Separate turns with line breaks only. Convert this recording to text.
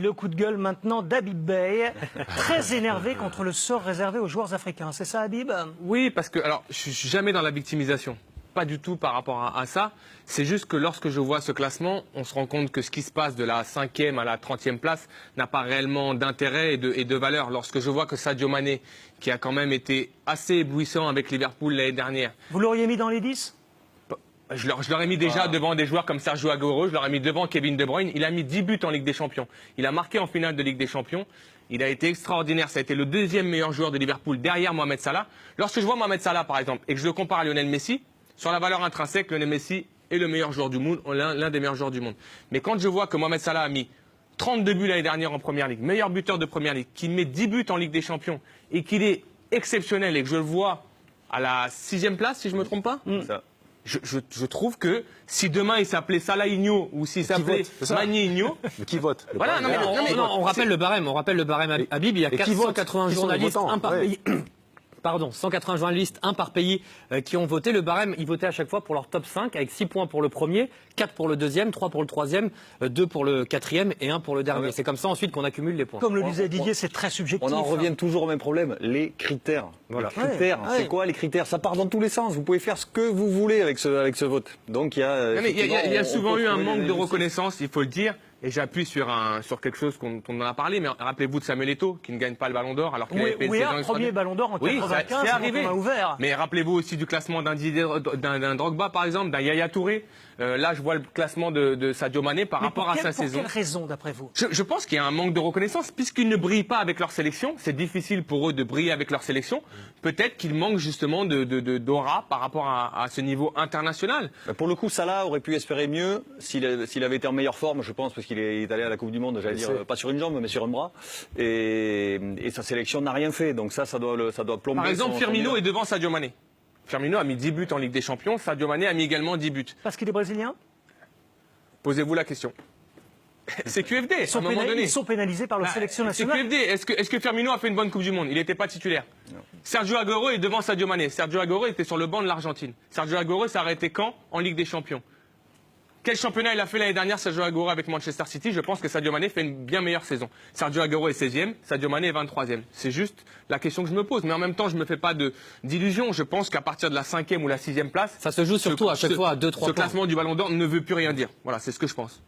Le coup de gueule maintenant d'Habib Beye, très énervé contre le sort réservé aux joueurs africains. C'est ça, Habib?
Oui, parce que alors je suis jamais dans la victimisation. Pas du tout par rapport à ça. C'est juste que lorsque je vois ce classement, on se rend compte que ce qui se passe de la 5e à la 30e place n'a pas réellement d'intérêt et de valeur. Lorsque je vois que Sadio Mané, qui a quand même été assez éblouissant avec Liverpool l'année dernière.
Vous l'auriez mis dans les 10?
Je l'aurais mis déjà devant des joueurs comme Sergio Aguero, je l'aurais mis devant Kevin De Bruyne. Il a mis 10 buts en Ligue des Champions. Il a marqué en finale de Ligue des Champions. Il a été extraordinaire. Ça a été le deuxième meilleur joueur de Liverpool derrière Mohamed Salah. Lorsque je vois Mohamed Salah, par exemple, et que je le compare à Lionel Messi, sur la valeur intrinsèque, Lionel Messi est le meilleur joueur du monde, l'un des meilleurs joueurs du monde. Mais quand je vois que Mohamed Salah a mis 32 buts l'année dernière en Première Ligue, meilleur buteur de Première Ligue, qu'il met 10 buts en Ligue des Champions et qu'il est exceptionnel et que je le vois à la 6e place, si je ne me trompe pas, je trouve que si demain il s'appelait Salahigno ou s'il s'appelait Maninho,
qui vote?
Voilà,
on rappelle le barème. On rappelle le barème Habib. Il y a 480 journalistes, un par pays. Pardon, 180 journalistes, un par pays, qui ont voté. Le barème, ils votaient à chaque fois pour leur top 5, avec 6 points pour le premier, 4 pour le deuxième, 3 pour le troisième, 2 pour le quatrième et 1 pour le dernier. C'est comme ça ensuite qu'on accumule les points.
Comme le disait Didier, c'est très subjectif.
On en revient toujours au même problème, les critères. Voilà. Les critères, c'est quoi les critères? Ça part dans tous les sens. Vous pouvez faire ce que vous voulez avec ce vote. Donc il y a
souvent eu un manque de reconnaissance, il faut le dire. Et j'appuie sur quelque chose qu'on en a parlé, mais rappelez-vous de Samuel Eto'o, qui ne gagne pas le Ballon d'Or, alors qu'il avait fait
le premier Ballon d'Or en 95,
c'est arrivé.
On a ouvert.
Mais rappelez-vous aussi du classement d'un Drogba, par exemple, d'un Yaya Touré. Là, je vois le classement de Sadio Mané par rapport à sa saison.
Pour quelle raison, d'après vous?
Je pense qu'il y a un manque de reconnaissance, puisqu'ils ne brillent pas avec leur sélection. C'est difficile pour eux de briller avec leur sélection. Peut-être qu'il manque justement d'aura par rapport à ce niveau international.
Pour le coup, Salah aurait pu espérer mieux s'il avait été en meilleure forme, je pense, parce qu'il est allé à la Coupe du Monde, j'allais dire, pas sur une jambe, mais sur un bras. Et sa sélection n'a rien fait. Donc ça doit plomber.
Par exemple, Firmino est devant Sadio Mané. Firmino a mis 10 buts en Ligue des Champions. Sadio Mané a mis également 10 buts.
Parce qu'il est brésilien?
Posez-vous la question. C'est QFD, à un moment donné.
Ils sont pénalisés par la sélection nationale.
C'est QFD. Est-ce que Firmino a fait une bonne Coupe du Monde? Il n'était pas titulaire. Non. Sergio Aguero est devant Sadio Mané. Sergio Aguero était sur le banc de l'Argentine. Sergio Aguero s'est arrêté quand? En Ligue des Champions. Quel championnat il a fait l'année dernière, Sergio Aguero, avec Manchester City? Je pense que Sadio Mané fait une bien meilleure saison. Sergio Aguero est 16e, Sadio Mané est 23e. C'est juste la question que je me pose. Mais en même temps, je ne me fais pas d'illusions. Je pense qu'à partir de la 5e ou la 6e place...
Ça se joue surtout à chaque fois à 2-3 points.
Ce classement du Ballon d'Or ne veut plus rien dire. Voilà, c'est ce que je pense.